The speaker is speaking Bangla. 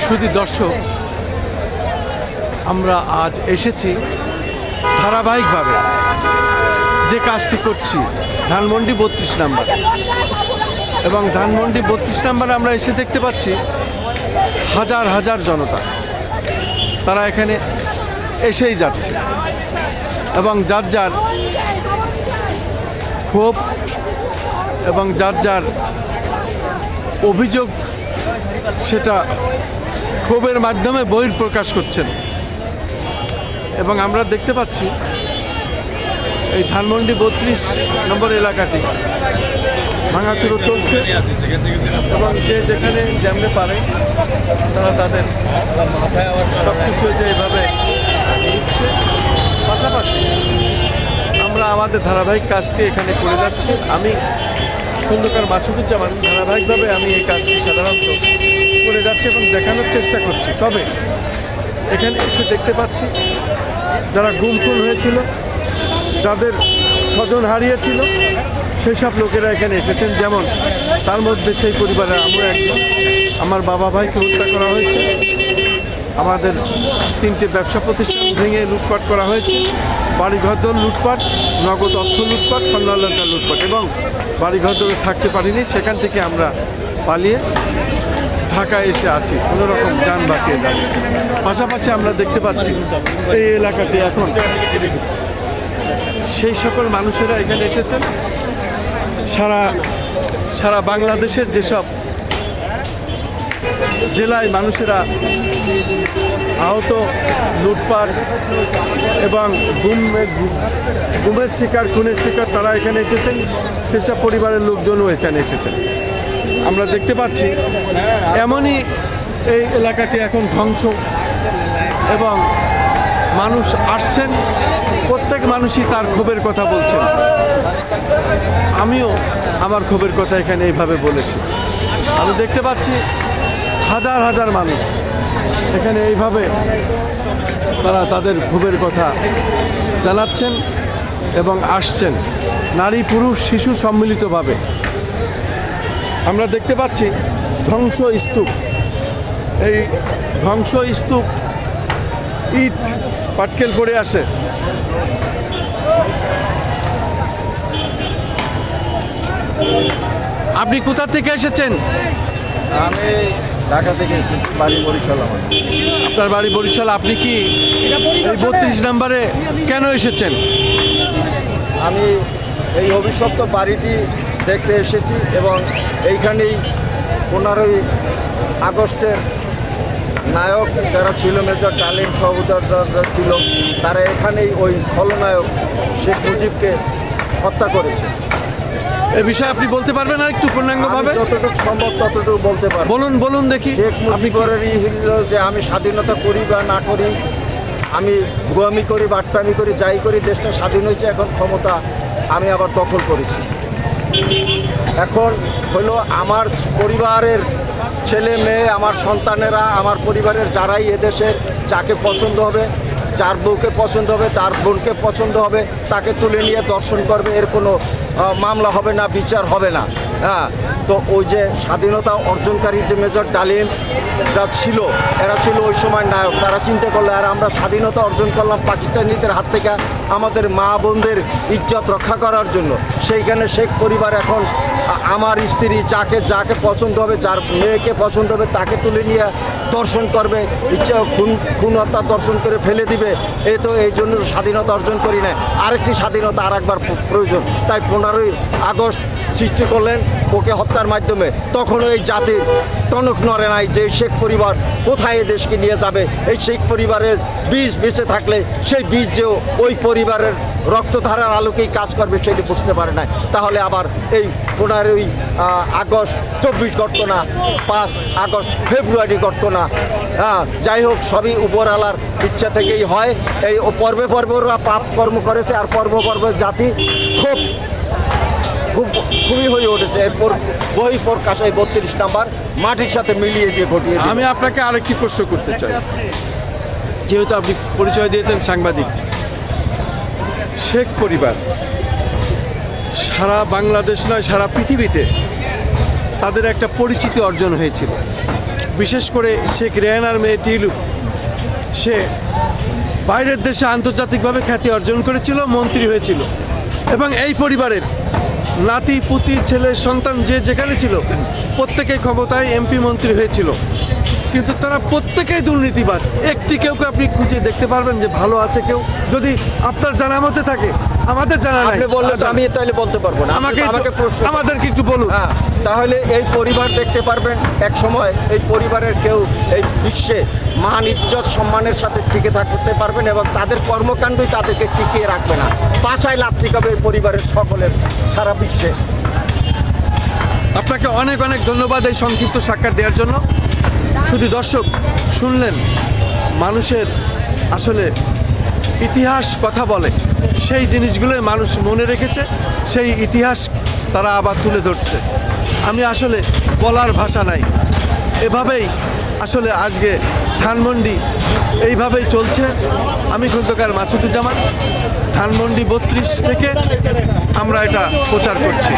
সুধী দর্শক, আমরা আজ এসেছি ধারাবাহিকভাবে যে কাজটি করছি ধানমন্ডি 32 নম্বর, এবং ধানমন্ডি 32 নম্বরে আমরা এসে দেখতে পাচ্ছি হাজার হাজার জনতা। তারা এখানে এসেই যাচ্ছে এবং যার যার ক্ষোভ এবং যার যার অভিযোগ সেটা ক্ষোভের মাধ্যমে বহিঃপ্রকাশ করছেন। এবং আমরা দেখতে পাচ্ছি এই ধানমন্ডি 32 নম্বর এলাকাটি ভাঙাচুরো চলছে এবং যে যেখানে যেমনে পারে তারা তাদের সব কিছু যে এভাবে নিচ্ছে। পাশাপাশি আমরা আমাদের ধারাবাহিক কাজটি এখানে করে যাচ্ছি। আমি খন্দকার মাসুদুজ্জামান ধারাবাহিকভাবে আমি এই কাজটি সাধারণত করে যাচ্ছি এবং দেখানোর চেষ্টা করছি। তবে এখানে এসে দেখতে পাচ্ছি যারা গুম খুন হয়েছিল, যাদের স্বজন হারিয়েছিল, সেই সব লোকেরা এখানে এসেছেন। যেমন তার মধ্যে সেই পরিবারের আমরা একজন, আমার বাবা ভাইকে হত্যা করা হয়েছে, আমাদের 3টে ব্যবসা প্রতিষ্ঠান ভেঙে লুটপাট করা হয়েছে, বাড়িঘরদর লুটপাট, নগদ অর্থ লুটপাট, স্বর্ণালঙ্কার লুটপাট, এবং বাড়িঘরদরে থাকতে পারিনি, সেখান থেকে আমরা পালিয়ে ঢাকায় এসে আছি, কোনোরকম যান বাঁচিয়ে যাচ্ছি। পাশাপাশি আমরা দেখতে পাচ্ছি এই এলাকাতে এখন সেই সকল মানুষেরা এখানে এসেছেন সারা বাংলাদেশের যেসব জেলায় মানুষেরা আহত, লুটপাট এবং গুমের শিকার, খুনের শিকার, তারা এখানে এসেছেন। সেসব পরিবারের লোকজনও এখানে এসেছেন। আমরা দেখতে পাচ্ছি এমনই এই এলাকাটি এখন ধ্বংস এবং মানুষ আসছেন, প্রত্যেক মানুষই তার ক্ষোভের কথা বলছেন। আমিও আমার ক্ষোভের কথা এখানে এইভাবে বলেছি। আমি দেখতে পাচ্ছি হাজার হাজার মানুষ এখানে এইভাবে তারা তাদের ক্ষোভের কথা জানাচ্ছেন এবং আসছেন, নারী পুরুষ শিশু সম্মিলিতভাবে। আমরা দেখতে পাচ্ছি ধ্বংস স্তূপ, এই ধ্বংস স্তূপ ইট পাটকেল পড়ে আসে। আপনি কোথা থেকে এসেছেন? আমি ঢাকা থেকে এসেছি, বাড়ি বরিশাল। আমার আপনার বাড়ি বরিশাল। আপনি কি এই 32 নম্বরে কেন এসেছেন? আমি এই অভিশপ্ত বাড়িটি দেখতে এসেছি এবং এইখানেই 15ই আগস্টের নায়ক যারা ছিল, মেজর ডালিম সহোদর ছিল, তারা এখানেই ওই খলনায়ক শেখ মুজিবকে হত্যা করেছে। এ বিষয়ে আপনি বলতে পারবেন আর একটু পূর্ণাঙ্গভাবে? যতটুকু সম্ভব ততটুকু বলতে পারবো। বলুন দেখি। শেখ মুজিবেরই হল যে আমি স্বাধীনতা করি বা না করি, আমি গোয়ামি করি, বাটপামি করি, যাই করি, দেশটা স্বাধীন হয়েছে, এখন ক্ষমতা আমি আবার দখল করেছি। এখন হলো আমার পরিবারের ছেলে মেয়ে, আমার সন্তানেরা, আমার পরিবারের যারাই এদেশের যাকে পছন্দ হবে, যার বউকে পছন্দ হবে, তার বোনকে পছন্দ হবে, তাকে তুলে নিয়ে দর্শন করবে। এর কোনো মামলা হবে না, বিচার হবে না। হ্যাঁ, তো ওই যে স্বাধীনতা অর্জনকারী যে মেজর ডালিম যা ছিল, এরা ছিল ওই সময় নায়ক। তারা চিন্তা করলো আর আমরা স্বাধীনতা অর্জন করলাম পাকিস্তানিদের হাত থেকে আমাদের মা বোনদের ইজ্জত রক্ষা করার জন্য। সেইখানে শেখ পরিবার এখন আমার স্ত্রী যাকে পছন্দ হবে, যার মেয়েকে পছন্দ হবে, তাকে তুলে নিয়ে দর্শন করবে, ইচ্ছা খুন হত্যা দর্শন করে ফেলে দিবে। এই জন্য স্বাধীনতা অর্জন করি না, আরেকটি স্বাধীনতা আর একবার প্রয়োজন। তাই 15ই আগস্ট সৃষ্টি করলেন ওকে হত্যার মাধ্যমে। তখনও এই জাতির টনক নড়ে নাই যে শেখ পরিবার কোথায় এই দেশকে নিয়ে যাবে। এই শেখ পরিবারের বীজ বেঁচে থাকলে সেই বীজ যে ওই পরিবারের রক্তধারার আলোকেই কাজ করবে সেটি বুঝতে পারে না। তাহলে আবার এই 15ই আগস্ট 24 ঘটনা, 5 আগস্ট ফেব্রুয়ারি ঘটনা, যাই হোক সবই উপরওয়ালার ইচ্ছা থেকেই হয়। এই পর্বে ওরা পাপ কর্ম করেছে আর পর্বে জাতি খুবই হয়ে উঠেছে। এরপর বই প্রকাশ এই 32 নম্বর মাটির সাথে মিলিয়ে দিয়ে ঘটিয়ে। আমি আপনাকে আরেকটি প্রশ্ন করতে চাই, যেহেতু আপনি পরিচয় দিয়েছেন সাংবাদিক। শেখ পরিবার সারা বাংলাদেশ নয়, সারা পৃথিবীতে তাদের একটা পরিচিতি অর্জন হয়েছিল। বিশেষ করে শেখ রেহানার মেয়ে টিলু, সে বাইরের দেশে আন্তর্জাতিকভাবে খ্যাতি অর্জন করেছিল, মন্ত্রী হয়েছিল, এবং এই পরিবারের নাতি পুতি ছেলে সন্তান যে যেখানে ছিল প্রত্যেকেই ক্ষমতায় এমপি মন্ত্রী হয়েছিল, কিন্তু তারা প্রত্যেকেই দুর্নীতিবাজ। একটি কেউ আপনি খুঁজে দেখতে পারবেন যে ভালো আছে কেউ? যদি আপনার জানা মতে থাকে, আমাদের জানা নাই। আপনি বললে তো আমি তাহলে বলতে পারবো না। আমাকে আমাকে প্রশ্ন আমাদেরকে একটু বলুন। হ্যাঁ, তাহলে এই পরিবার দেখতে পারবেন এক সময় এই পরিবারের কেউ এই বিশ্বে মান ইজ্জত সম্মানের সাথে টিকে থাকতে পারবেন এবং তাদের কর্মকাণ্ডই তাদেরকে টিকিয়ে রাখবে না। বাসায় লাভ টিকাবে এই পরিবারের সকলের সারা বিশ্বে। আপনাকে অনেক অনেক ধন্যবাদ এই সংক্ষিপ্ত সাক্ষাৎ দেওয়ার জন্য। শুধু দর্শক শুনলেন, মানুষের আসলে ইতিহাস কথা বলে, সেই জিনিসগুলোই মানুষ মনে রেখেছে, সেই ইতিহাস তারা আবার তুলে ধরছে। আমি আসলে বলার ভাষা নাই। এভাবেই আসলে আজকে ধানমন্ডি এইভাবেই চলছে। আমি খন্দকার মাসুদুজ্জামান, ধানমন্ডি 32 থেকে আমরা এটা প্রচার করছি।